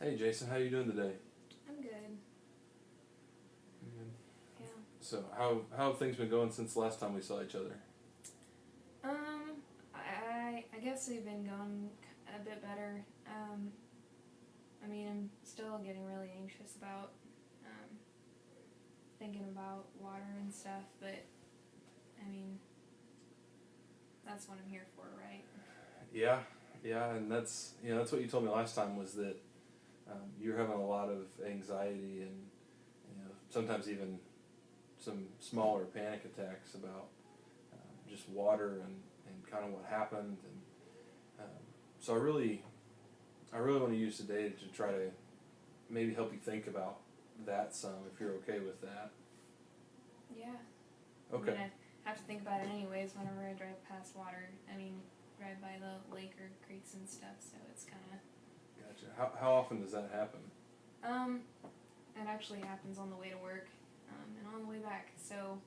Hey Jason, how you doing today? I'm good. Good. Yeah. So how have things been going since the last time we saw each other? I guess they've been going a bit better. I'm still getting really anxious about thinking about water and stuff, but I mean, that's what I'm here for, right? Yeah, yeah, and that's what you told me last time was that you're having a lot of anxiety and sometimes even some smaller panic attacks about just water and kind of what happened and so I really want to use today to try to maybe help you think about that some if you're okay with that. Yeah. Okay. I have to think about it anyways whenever I drive past water. Drive by the lake or creeks and stuff, so it's kind of... Gotcha. How often does that happen? It actually happens on the way to work and on the way back, so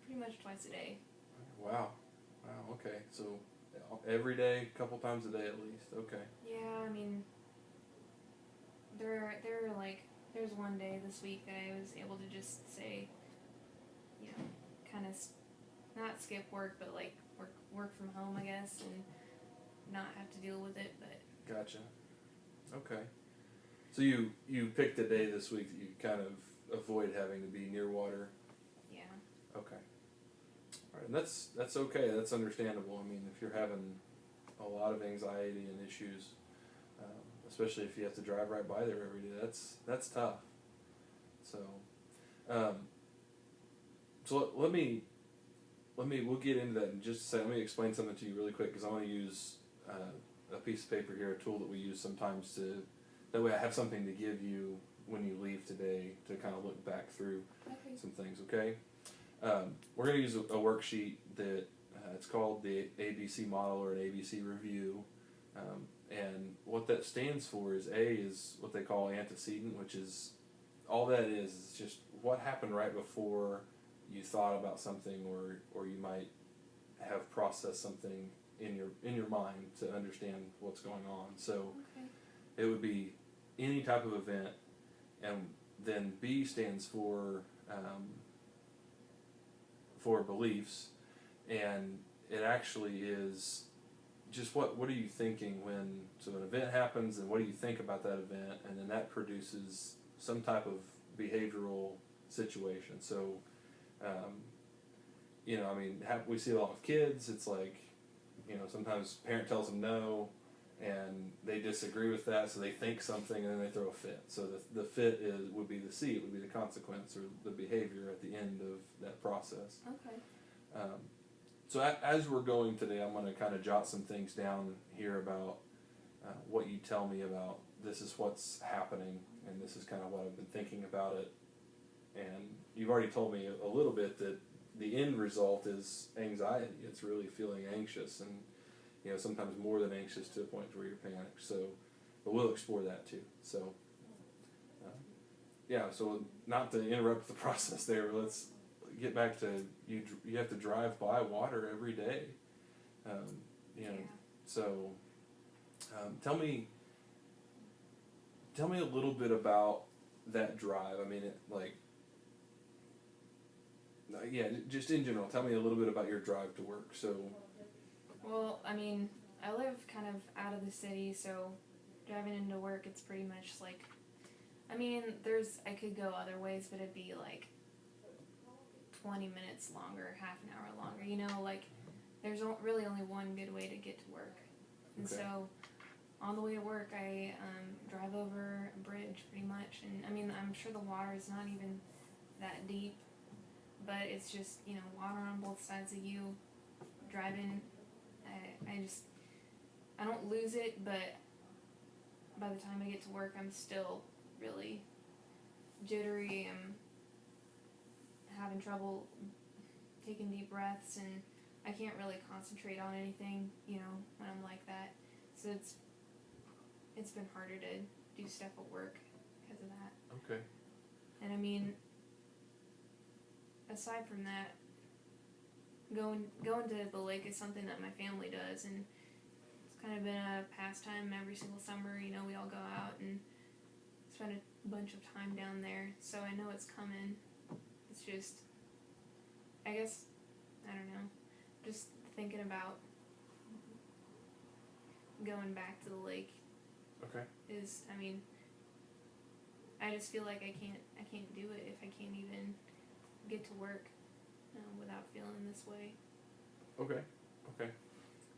pretty much twice a day. Wow. Wow. Okay. So every day, a couple times a day at least. Okay. Yeah, there are like, there's one day this week that I was able to just say, kind of not skip work, but like work from home, I guess, and not have to deal with it. But Gotcha. Okay. So you picked a day this week that you kind of avoid having to be near water. yeah, Okay. All right. And that's okay. That's understandable. I mean, if you're having a lot of anxiety and issues, especially if you have to drive right by there every day, that's tough. So, um, so we'll get into that in just a second. Let me explain something to you really quick because I want to use a piece of paper here, a tool that we use sometimes to, that way I have something to give you when you leave today to kind of look back through okay, some things, okay? We're going to use a worksheet that it's called the ABC model or an ABC review. And what that stands for is A is what they call antecedent, which is all that is just what happened right before you thought about something or you might have processed something in your mind to understand what's going on. So okay, it would be any type of event, and then B stands for beliefs, and it actually is just what are you thinking when so an event happens, and what do you think about that event, and then that produces some type of behavioral situation. So we see a lot of kids. It's like, sometimes parent tells them no, and they disagree with that, so they think something, and then they throw a fit. So the fit would be the C. It would be the consequence or the behavior at the end of that process. okay, So as we're going today, I'm going to kind of jot some things down here about what you tell me about this is what's happening, and this is kind of what I've been thinking about it. And you've already told me a little bit that the end result is anxiety. It's really feeling anxious, and sometimes more than anxious to a point where you're panicked. So, but we'll explore that too. So, yeah. So not to interrupt the process there, let's get back to you. You have to drive by water every day. yeah. So tell me a little bit about that drive. I mean, just in general. Tell me a little bit about your drive to work. So, Well, I live kind of out of the city, so driving into work, it's pretty much like, I could go other ways, but it'd be like 20 minutes longer, half an hour longer, like, there's really only one good way to get to work. And Okay. so, on the way to work, I drive over a bridge pretty much, and I'm sure the water is not even that deep, but it's just, water on both sides of you, driving. I don't lose it, but by the time I get to work, I'm still really jittery. I'm having trouble taking deep breaths, and I can't really concentrate on anything, when I'm like that. So it's been harder to do stuff at work because of that. Okay. And aside from that, going to the lake is something that my family does, and kind of been a pastime every single summer. You know, we all go out and spend a bunch of time down there, so I know it's coming. It's just, I guess, I don't know, just thinking about going back to the lake. Okay. Is, I mean, I just feel like I can't do it if I can't even get to work without feeling this way. Okay. Okay.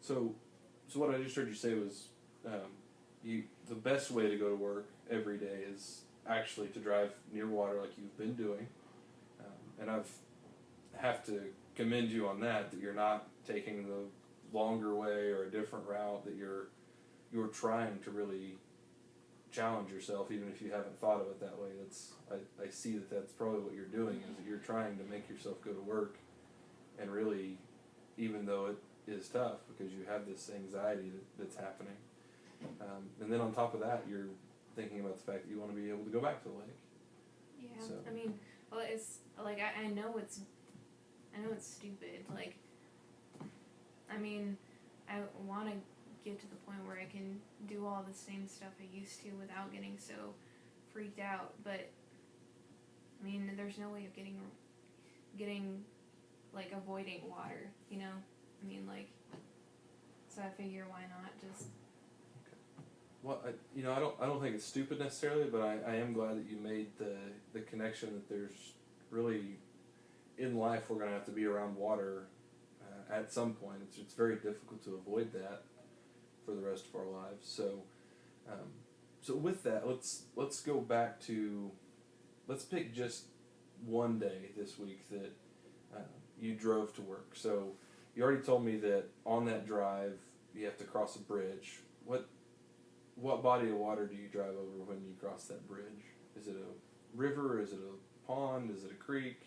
So what I just heard you say was, the best way to go to work every day is actually to drive near water like you've been doing, and have to commend you on that you're not taking the longer way or a different route, that you're trying to really challenge yourself, even if you haven't thought of it that way. I see that's probably what you're doing, is that you're trying to make yourself go to work, and really, even though it is tough because you have this anxiety that's happening, and then on top of that, you're thinking about the fact that you want to be able to go back to the lake. Yeah, So. I mean, well, it's like I know it's stupid. Like, I mean, I want to get to the point where I can do all the same stuff I used to without getting so freaked out. But I mean, there's no way of getting like avoiding water. You know, I mean, like, so I figure why not just. Well, I don't think it's stupid necessarily, but I am glad that you made the connection that there's really, in life, we're going to have to be around water at some point. It's very difficult to avoid that for the rest of our lives. So with that, let's go back to, let's pick just one day this week that you drove to work. So you already told me that on that drive you have to cross a bridge. What body of water do you drive over when you cross that bridge? Is it a river? Is it a pond? Is it a creek?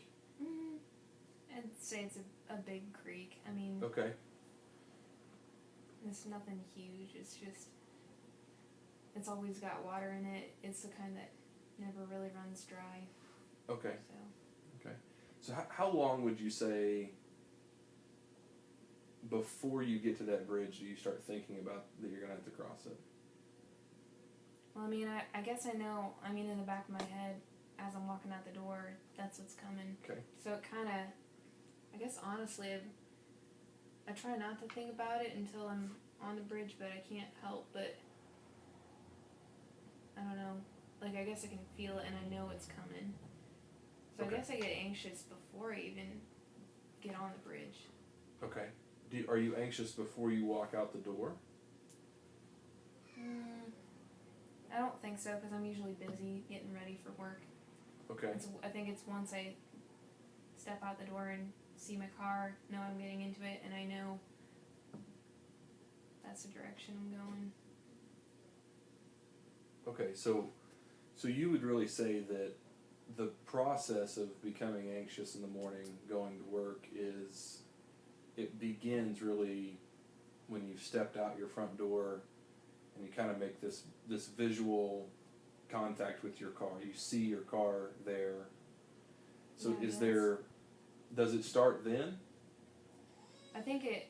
I'd say it's a big creek. I mean, Okay. it's nothing huge. It's just, it's always got water in it. It's the kind that never really runs dry. Okay. So. Okay. So how long would you say before you get to that bridge do you start thinking about that you're going to have to cross it? Well, I mean, I guess I know, I mean, in the back of my head, as I'm walking out the door, that's what's coming. Okay. So it kind of, I guess honestly, I try not to think about it until I'm on the bridge, but I can't help but, I don't know, like, I guess I can feel it and I know it's coming. So Okay. I guess I get anxious before I even get on the bridge. Okay. Are you anxious before you walk out the door? I don't think so, because I'm usually busy getting ready for work. Okay. I think it's once I step out the door and see my car, know I'm getting into it, and I know that's the direction I'm going. Okay, so you would really say that the process of becoming anxious in the morning, going to work, it begins really when you've stepped out your front door and you kind of make this visual contact with your car. You see your car there. So Yeah, does it start then? I think I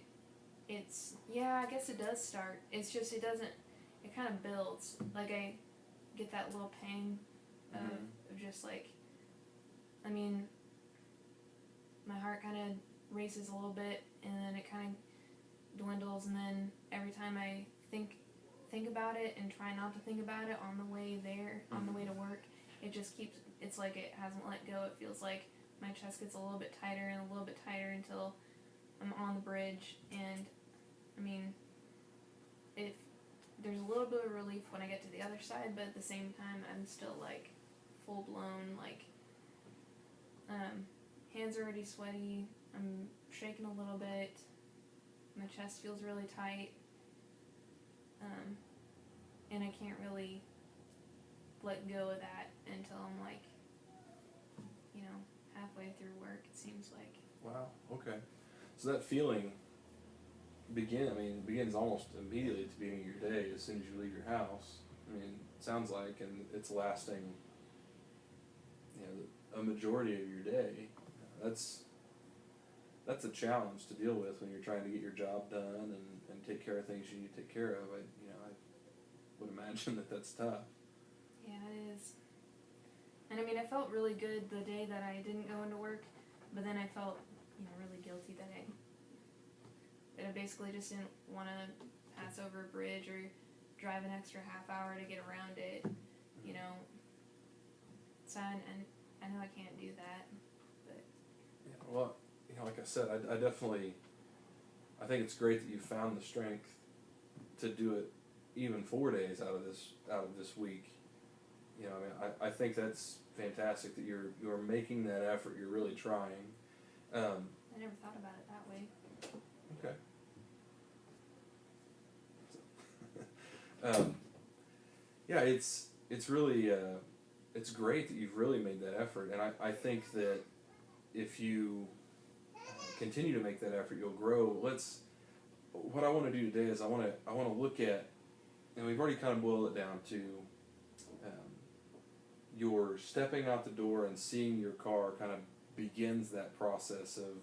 guess it does start. It's just, it kind of builds. Like, I get that little pang of just like, I mean, my heart kind of races a little bit, and then it kind of dwindles, and then every time I think about it and try not to think about it on the way there, on the way to work, it just keeps, it's like it hasn't let go. It feels like my chest gets a little bit tighter and a little bit tighter until I'm on the bridge. And I mean, there's a little bit of relief when I get to the other side, but at the same time I'm still like full blown, like hands are already sweaty, I'm shaking a little bit, my chest feels really tight, and I can't really let go of that until I'm like, halfway through work, it seems like. Wow. Okay. So that feeling begins almost immediately at the beginning of your day, as soon as you leave your house. I mean, it sounds like, and it's lasting, a majority of your day. that's a challenge to deal with when you're trying to get your job done and take care of things you need to take care of. I would imagine that that's tough. Yeah, it is. And I mean, I felt really good the day that I didn't go into work, but then I felt, really guilty that I basically just didn't want to pass over a bridge or drive an extra half hour to get around it, So I know I can't do that, but. Yeah, well, like I said, I think it's great that you found the strength to do it even 4 days out of this week. I think that's fantastic that you're making that effort. You're really trying. I never thought about it that way. Okay. Yeah, it's really it's great that you've really made that effort, and I think that if you continue to make that effort, you'll grow. What I want to do today is I want to look at, and we've already kind of boiled it down to your stepping out the door and seeing your car kind of begins that process of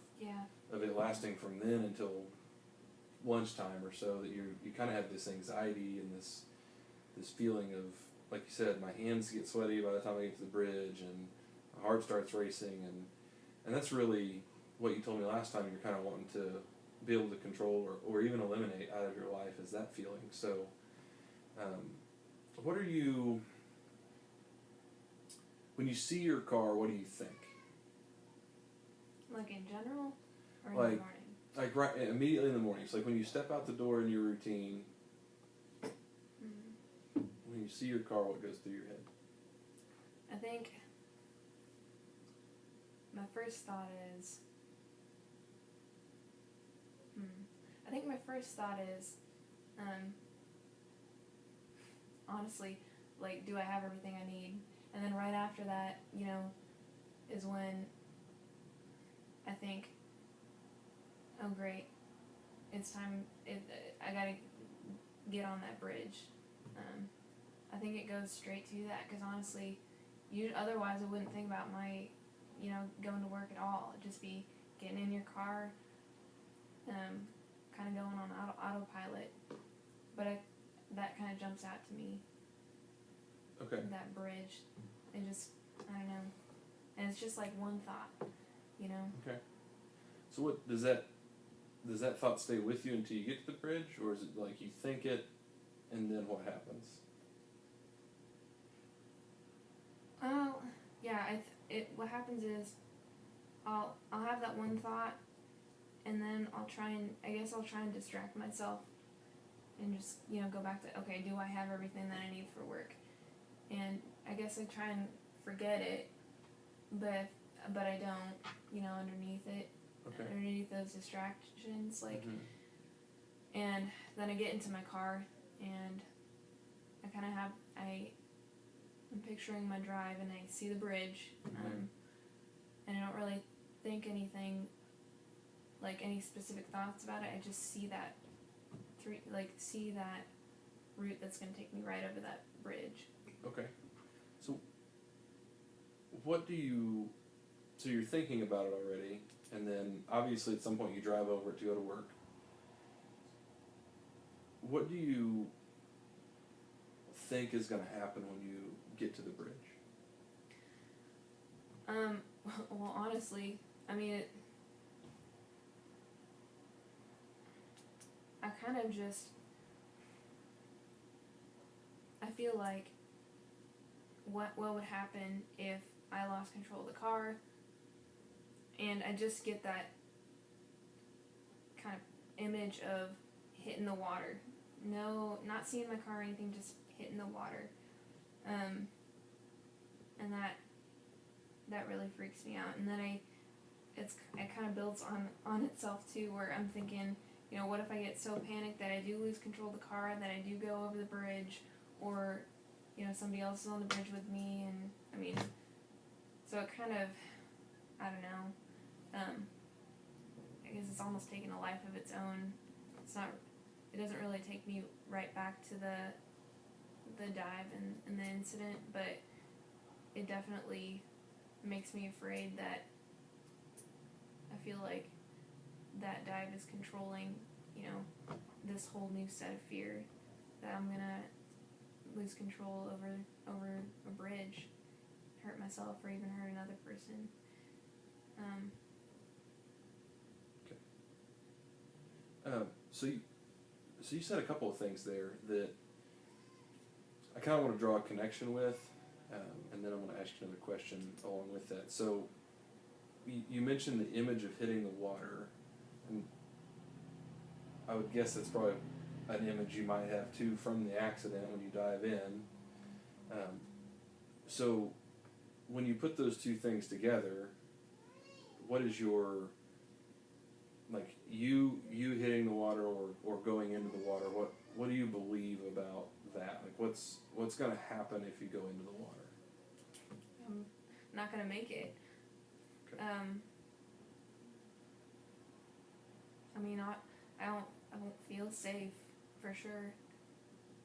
it lasting from then until lunchtime or so, that you kind of have this anxiety and this feeling of, like you said, my hands get sweaty by the time I get to the bridge and my heart starts racing, and that's really what you told me last time you're kind of wanting to be able to control or even eliminate out of your life, is that feeling. So what are you, when you see your car, what do you think? Like in general, or in Like, the morning? Like right immediately in the morning. So like when you step out the door in your routine, when you see your car, what goes through your head? I think my first thought is, honestly, like, do I have everything I need? And then right after that, is when I think, oh great, it's time, I gotta get on that bridge. I think it goes straight to that, because honestly, otherwise I wouldn't think about my, going to work at all. It'd just be getting in your car, kind of going on autopilot. But that kind of jumps out to me. Okay. That bridge. I don't know. And it's just like one thought, Okay. So what does that thought stay with you until you get to the bridge, or is it like you think it and then what happens? Yeah, what happens is I'll have that one thought, and then I'll try and distract myself and just, go back to, okay, do I have everything that I need for work? And I guess I try and forget it, but I don't, underneath it. Okay. Underneath those distractions, like, and then I get into my car, and I'm picturing my drive, and I see the bridge, and I don't really think anything, like any specific thoughts about it. I just see that route that's going to take me right over that bridge. Okay. So so you're thinking about it already, and then obviously at some point you drive over it to go to work. What do you think is going to happen when you get to the bridge? Well, honestly, I mean, I kind of just, I feel like what would happen if I lost control of the car, and I just get that kind of image of hitting the water. No, not seeing my car or anything, just hitting the water. And that really freaks me out. And then it kind of builds on itself too, where I'm thinking, what if I get so panicked that I do lose control of the car, that I do go over the bridge, or, somebody else is on the bridge with me, and, I mean, so it kind of, I don't know, I guess it's almost taken a life of its own. It doesn't really take me right back to the dive and the incident, but it definitely makes me afraid that I feel like that dive is controlling, you know, this whole new set of fear that I'm gonna lose control over a bridge, hurt myself, or even hurt another person. So you said a couple of things there that I kind of want to draw a connection with, and then I'm going to ask you another question along with that. So you mentioned the image of hitting the water, and I would guess that's probably an image you might have too from the accident when you dive in. So when you put those two things together, what is your, like, you hitting the water or going into the water, what do you believe about that? Like, what's going to happen if you go into the water? I'm not gonna make it. Okay. I mean, I won't feel safe for sure,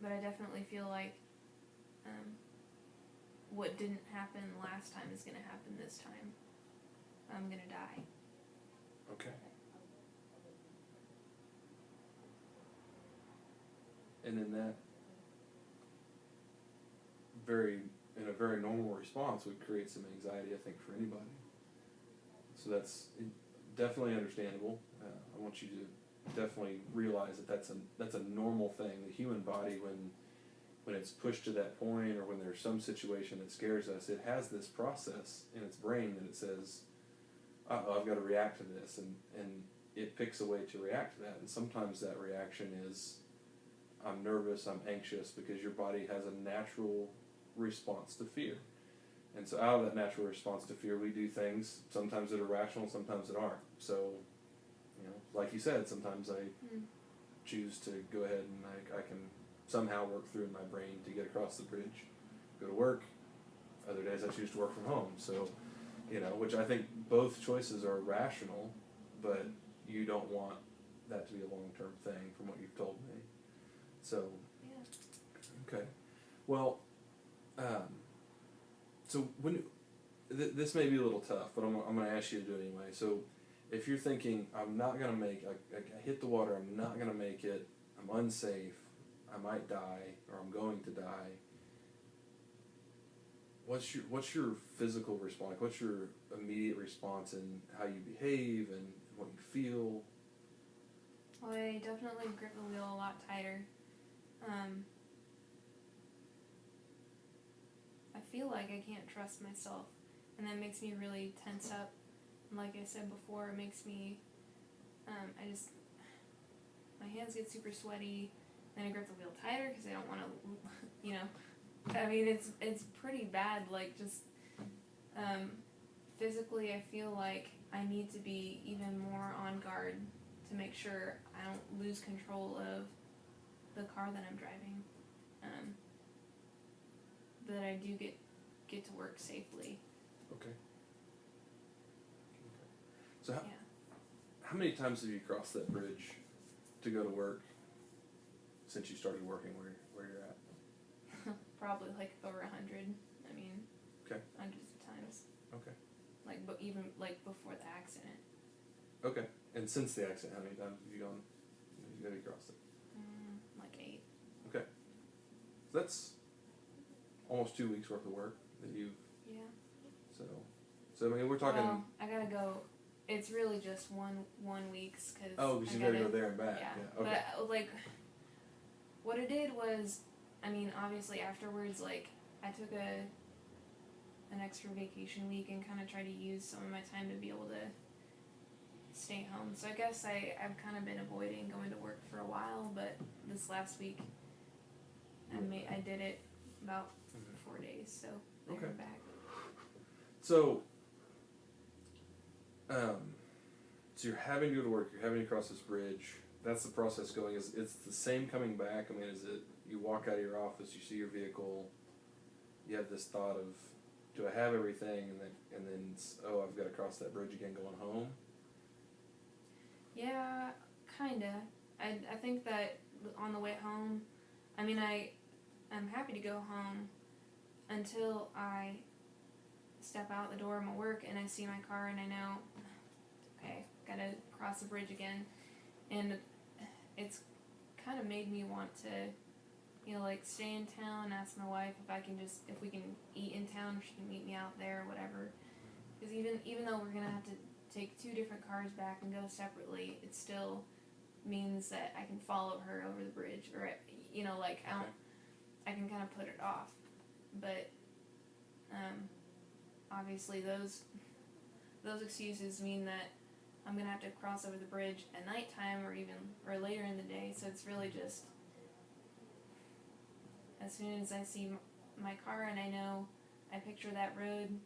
but I definitely feel like what didn't happen last time is gonna happen this time. I'm gonna die. Okay. And in that in a very normal response would create some anxiety, I think, for anybody. So that's definitely understandable. I want you to definitely realize that that's a normal thing. The human body, when it's pushed to that point, or when there's some situation that scares us, it has this process in its brain that it says, "Uh-oh, I've got to react to this," and it picks a way to react to that. And sometimes that reaction is, I'm nervous, I'm anxious, because your body has a natural response to fear. And so out of that natural response to fear, we do things, sometimes that are rational, sometimes that aren't. So, you know, like you said, sometimes I choose to go ahead and I can somehow work through in my brain to get across the bridge, go to work. Other days I choose to work from home. So, you know, which I think both choices are rational, but you don't want that to be a long-term thing from what you've told me. So, yeah. Okay. Well, so when this may be a little tough, but I'm going to ask you to do it anyway. So, if you're thinking, I'm not going to make, I hit the water, I'm not going to make it, I'm unsafe, I might die, or I'm going to die. What's your physical response? What's your immediate response in how you behave and what you feel? Well, I definitely grip the wheel a lot tighter. I feel like I can't trust myself, and that makes me really tense up. And like I said before, it makes me, my hands get super sweaty, then I grip the wheel tighter because I don't want to, you know, I mean, it's pretty bad, like, just, physically I feel like I need to be even more on guard to make sure I don't lose control of the car that I'm driving, that I do get to work safely. Okay. So how many times have you crossed that bridge to go to work since you started working where you're at? Probably like over 100. I mean, okay. Hundreds of times. Okay. Like, but even like before the accident. Okay. And since the accident, how many times have you crossed it? Like 8. Okay. So that's almost 2 weeks worth of work that you've. Yeah. So I mean, we're talking. Well, I gotta go. It's really just one week's because. Oh, because you gotta go there and back. Yeah. Okay. But like, what I did was, I mean, obviously afterwards, like, I took an extra vacation week and kind of tried to use some of my time to be able to stay home. So I guess I've kind of been avoiding going to work for a while, but this last week I did it about 4 days, so there and back. So you're having to go to work, you're having to cross this bridge. That's the process going. It's the same coming back? I mean, is it you walk out of your office, you see your vehicle, you have this thought of, do I have everything, and then it's, oh, I've got to cross that bridge again going home? Yeah, kinda. I think that on the way home, I mean, I'm happy to go home until I step out the door of my work and I see my car and I know, okay, gotta cross the bridge again, and it's kind of made me want to, you know, like stay in town, ask my wife if we can eat in town, if she can meet me out there or whatever. Because even though we're gonna have to take 2 different cars back and go separately, it still means that I can follow her over the bridge, or you know, like I can kind of put it off. But obviously those excuses mean that I'm gonna have to cross over the bridge at nighttime or later in the day. So it's really just as soon as I see my car and I picture that road,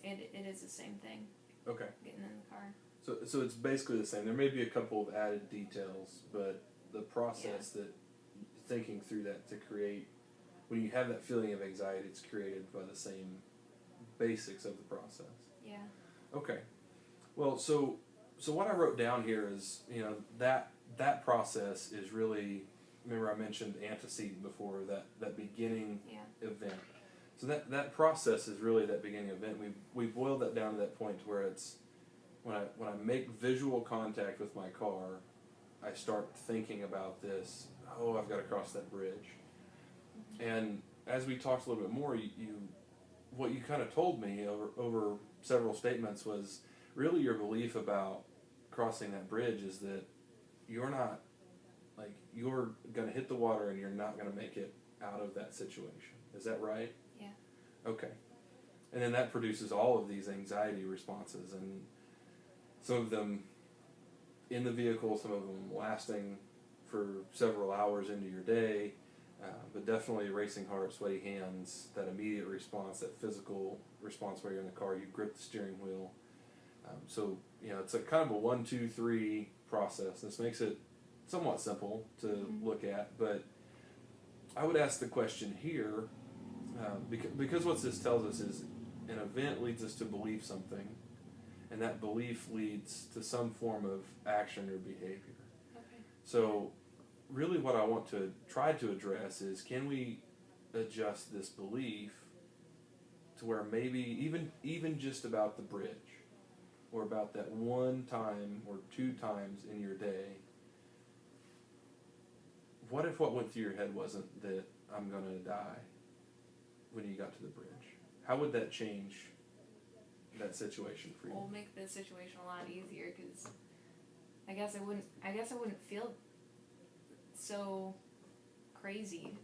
it is the same thing. Okay. Getting in the car. So it's basically the same. There may be a couple of added details, but the process that thinking through that to create, when you have that feeling of anxiety, it's created by the same basics of the process. Yeah. Okay. Well, so what I wrote down here is, you know, that process is really, remember I mentioned antecedent before, that beginning event. So that process is really that beginning event. We boiled that down to that point where it's when I make visual contact with my car, I start thinking about this. Oh, I've got to cross that bridge. And as we talked a little bit more, what you kind of told me over several statements was really your belief about crossing that bridge is that you're not, like, you're going to hit the water and you're not going to make it out of that situation. Is that right? Yeah. Okay. And then that produces all of these anxiety responses, and some of them in the vehicle, some of them lasting for several hours into your day, but definitely racing heart, sweaty hands, that immediate response, that physical response where you're in the car, you grip the steering wheel. So, you know, it's a kind of a 1, 2, 3 process. This makes it somewhat simple to look at, but I would ask the question here, because what this tells us is an event leads us to believe something, and that belief leads to some form of action or behavior. Okay. So really what I want to try to address is, can we adjust this belief to where maybe even just about the bridge, or about that one time or 2 times in your day, what if what went through your head wasn't that I'm going to die when you got to the bridge? How would that change that situation for you? Well, make the situation a lot easier, because I guess I wouldn't feel so crazy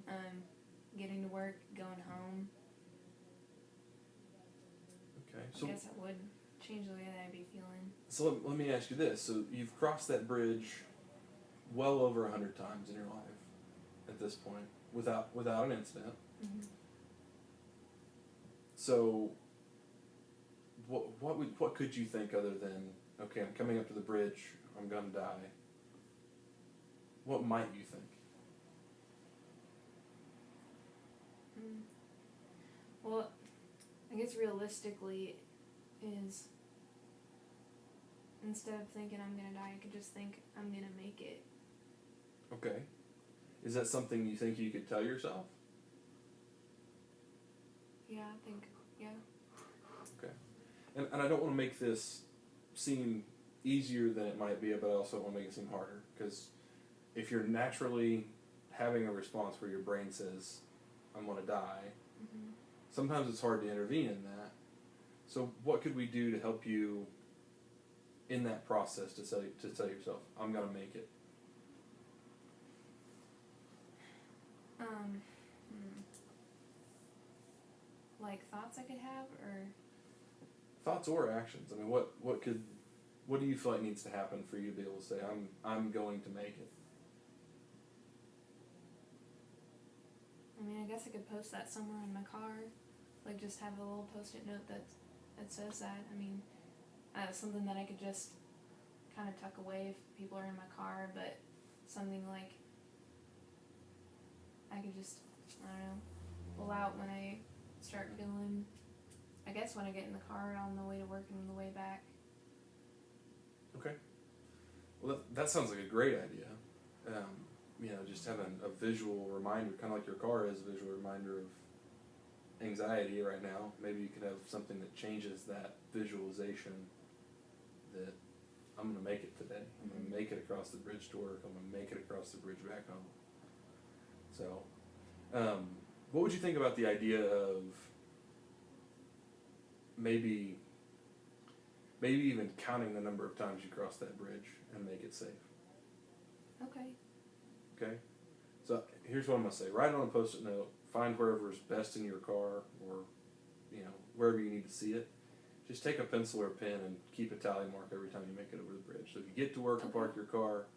getting to work, going home. Okay. So I guess it would change the way that I'd be feeling. So let me ask you this. So you've crossed that bridge well over 100 times in your life at this point without an incident. Mm-hmm. So what could you think other than, okay, I'm coming up to the bridge, I'm gonna die? What might you think? Well, I guess realistically is, instead of thinking I'm gonna die, I could just think I'm gonna make it. Okay. Is that something you think you could tell yourself? Yeah, I think, yeah. Okay. And I don't want to make this seem easier than it might be, but I also want to make it seem harder, because if you're naturally having a response where your brain says, I'm going to die, sometimes it's hard to intervene in that. So what could we do to help you in that process to tell yourself, I'm going to make it? Like thoughts I could have, or Thoughts or actions. I mean, what do you feel like needs to happen for you to be able to say, I'm going to make it? I mean, I guess I could post that somewhere in my car, like just have a little post-it note that says that. I mean, something that I could just kind of tuck away if people are in my car, but something like I could just, I don't know, pull out when I start feeling, I guess when I get in the car on the way to work and on the way back. Okay. Well, that sounds like a great idea. You know, just having a visual reminder, kind of like your car is a visual reminder of anxiety right now. Maybe you could have something that changes that visualization, that I'm going to make it today. I'm going to make it across the bridge to work. I'm going to make it across the bridge back home. So, what would you think about the idea of maybe even counting the number of times you cross that bridge and make it safe? Okay. Okay? So here's what I'm going to say. Write on a Post-it note. Find wherever's best in your car, or wherever you need to see it. Just take a pencil or a pen and keep a tally mark every time you make it over the bridge. So if you get to work and park your car,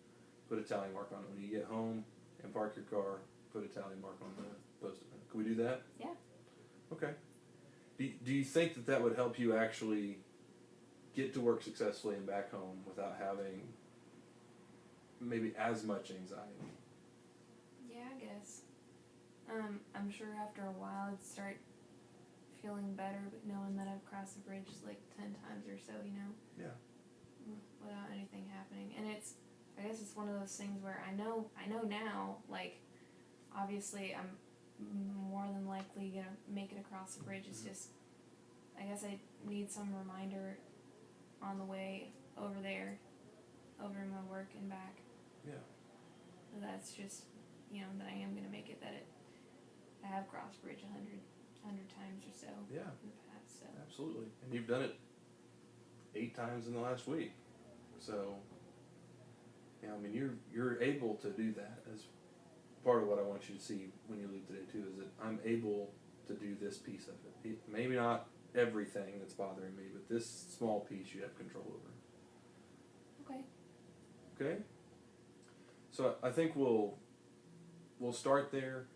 put a tally mark on it. When you get home and park your car, put a tally mark on the Post-it note. Can we do that? Yeah. Okay. Do you think that would help you actually get to work successfully and back home without having maybe as much anxiety? Yeah, I guess. I'm sure after a while I'd start feeling better, but knowing that I've crossed the bridge like 10 times or so, Yeah. without anything happening. And I guess it's one of those things where I know now, like, obviously I'm more than likely gonna make it across the bridge. It's just, I guess I need some reminder on the way over there, over to my work and back. Yeah. So that's just, that I am gonna make it, I have crossed bridge 100 times or so. Yeah. In the past, so. Absolutely. And you've done it 8 times in the last week. So, you're able to do that as part of what I want you to see when you leave today too, is that I'm able to do this piece of it. Maybe not everything that's bothering me, but this small piece you have control over. Okay. Okay? So I think we'll start there.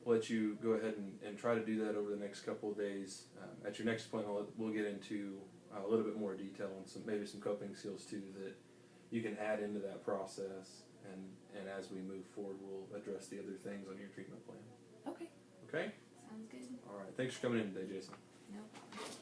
Let you go ahead and try to do that over the next couple of days. At your next appointment, we'll get into a little bit more detail on maybe some coping skills too that you can add into that process. And as we move forward, we'll address the other things on your treatment plan. Okay. Okay? Sounds good. All right. Thanks for coming in today, Jason.